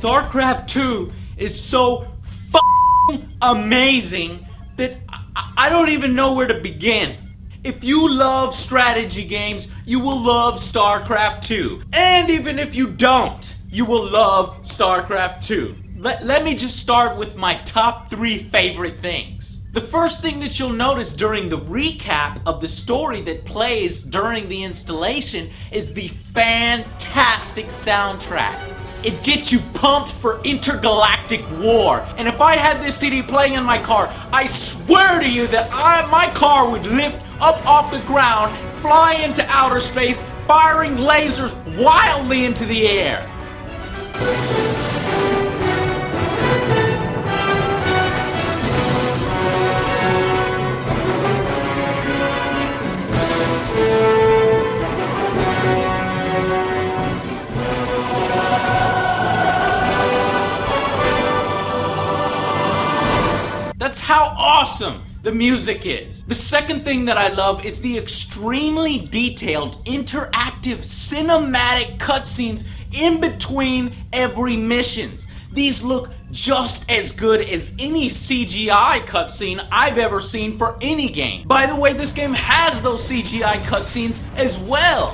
StarCraft 2 is so amazing that I don't even know where to begin. If you love strategy games, you will love StarCraft 2. And even if you don't, you will love StarCraft 2. Let me just start with my top 3 favorite things. The first thing that you'll notice during the recap of the story that plays during the installation is the fantastic soundtrack. It gets you pumped for intergalactic war. And if I had this CD playing in my car, I swear to you that my car would lift up off the ground, fly into outer space, firing lasers wildly into the air. That's how awesome the music is. The second thing that I love is the extremely detailed, interactive, cinematic cutscenes in between every missions. These look just as good as any CGI cutscene I've ever seen for any game. By the way, this game has those CGI cutscenes as well.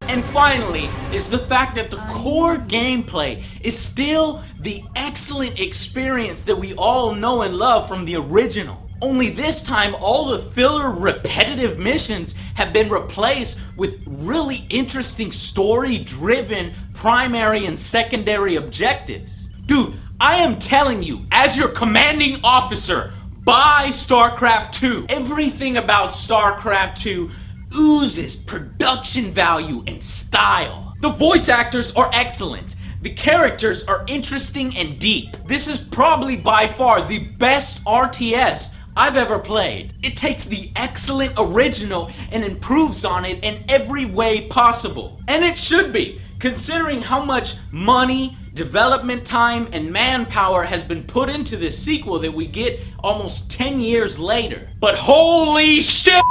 And finally, is the fact that the core gameplay is still the excellent experience that we all know and love from the original. Only this time, all the filler, repetitive missions have been replaced with really interesting story-driven primary and secondary objectives. Dude, I am telling you, as your commanding officer, buy StarCraft 2. Everything about StarCraft 2 oozes production value and style. The voice actors are excellent. The characters are interesting and deep. This is probably by far the best RTS I've ever played. It takes the excellent original and improves on it in every way possible. And it should be, considering how much money, development time, and manpower has been put into this sequel that we get almost 10 years later. But holy shit!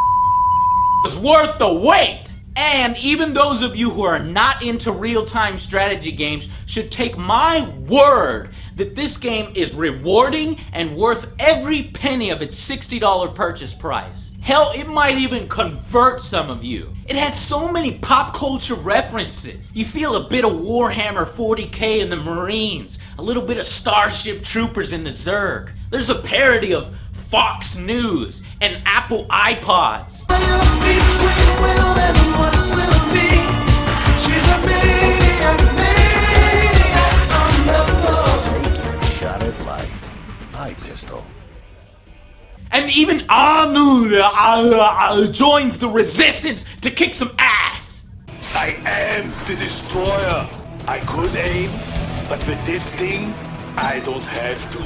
Was worth the wait! And even those of you who are not into real-time strategy games should take my word that this game is rewarding and worth every penny of its $60 purchase price. Hell, it might even convert some of you. It has so many pop culture references. You feel a bit of Warhammer 40k in the Marines, a little bit of Starship Troopers in the Zerg. There's a parody of Fox News and Apple iPods. Shot at life. Eye pistol. And even Anu joins the resistance to kick some ass. I am the destroyer. I could aim, but with this thing, I don't have to.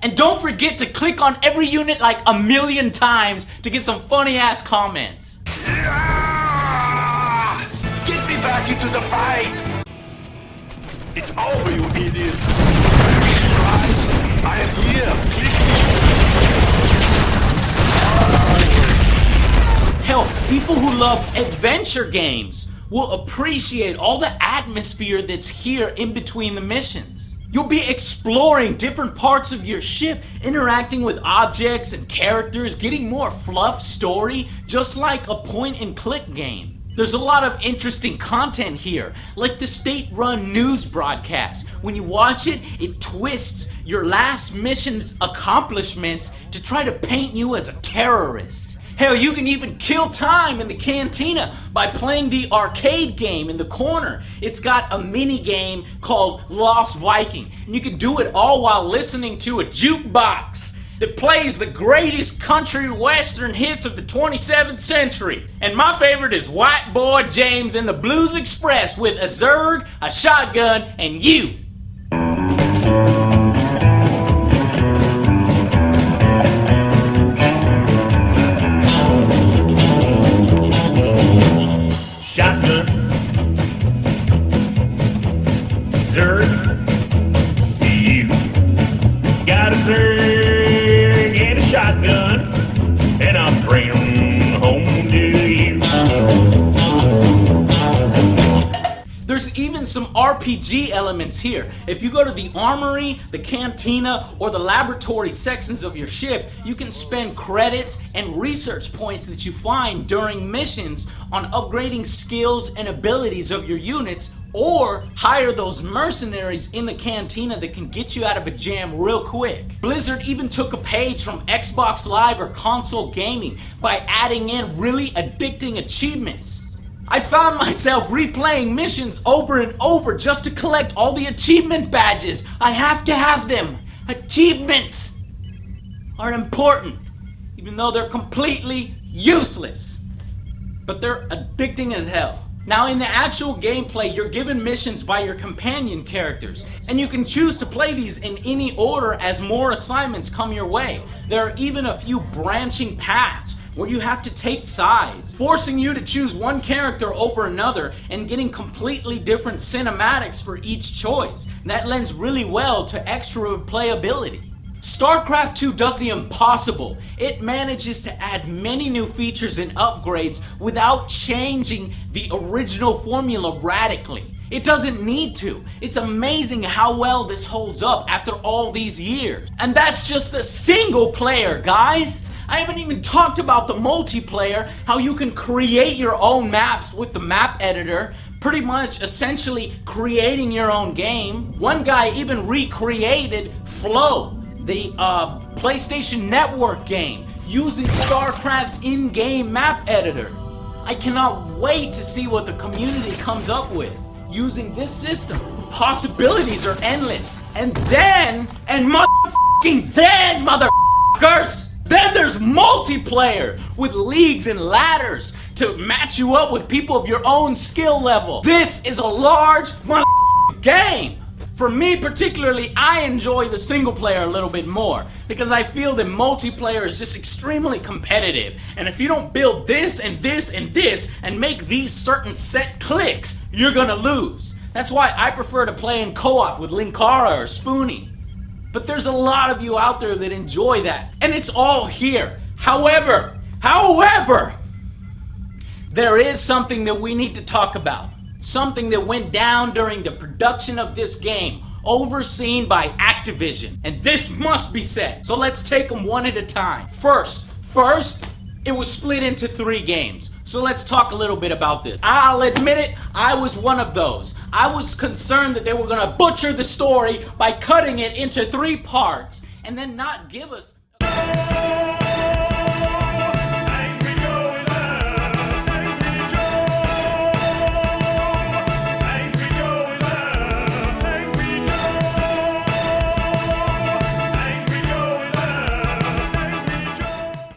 And don't forget to click on every unit like 1,000,000 times to get some funny ass comments. Get me back into the fight! It's over, you idiot! I am here! Hell, people who love adventure games will appreciate all the atmosphere that's here in between the missions. You'll be exploring different parts of your ship, interacting with objects and characters, getting more fluff story, just like a point-and-click game. There's a lot of interesting content here, like the state-run news broadcast. When you watch it, it twists your last mission's accomplishments to try to paint you as a terrorist. Hell, you can even kill time in the cantina by playing the arcade game in the corner. It's got a mini game called Lost Viking, and you can do it all while listening to a jukebox that plays the greatest country western hits of the 27th century. And my favorite is White Boy James and the Blues Express with a Zerg, a shotgun, and you. and I'll bring 'em home to you. There's even some RPG elements here. If you go to the armory, the cantina, or the laboratory sections of your ship, you can spend credits and research points that you find during missions on upgrading skills and abilities of your units, or hire those mercenaries in the cantina that can get you out of a jam real quick. Blizzard even took a page from Xbox Live or console gaming by adding in really addicting achievements. I found myself replaying missions over and over just to collect all the achievement badges. I have to have them. Achievements are important, even though they're completely useless. But they're addicting as hell. Now, in the actual gameplay, you're given missions by your companion characters, and you can choose to play these in any order as more assignments come your way. There are even a few branching paths where you have to take sides, forcing you to choose one character over another and getting completely different cinematics for each choice. That lends really well to extra playability. Starcraft 2 does the impossible. It manages to add many new features and upgrades without changing the original formula radically. It doesn't need to. It's amazing how well this holds up after all these years. And that's just the single player, guys. I haven't even talked about the multiplayer, how you can create your own maps with the map editor, pretty much essentially creating your own game. One guy even recreated Flow, the PlayStation Network game, using StarCraft's in-game map editor. I cannot wait to see what the community comes up with using this system. Possibilities are endless. And then motherfuckers, then there's multiplayer with leagues and ladders to match you up with people of your own skill level. This is a large game. For me particularly, I enjoy the single player a little bit more because I feel that multiplayer is just extremely competitive. And if you don't build this and this and this and make these certain set clicks, you're gonna lose. That's why I prefer to play in co-op with Linkara or Spoonie. But there's a lot of you out there that enjoy that, and it's all here. However, there is something that we need to talk about. Something that went down during the production of this game, overseen by Activision. And this must be said. So let's take them one at a time. First, it was split into 3 games. So let's talk a little bit about this. I'll admit it, I was one of those. I was concerned that they were gonna butcher the story by cutting it into 3 parts and then not give us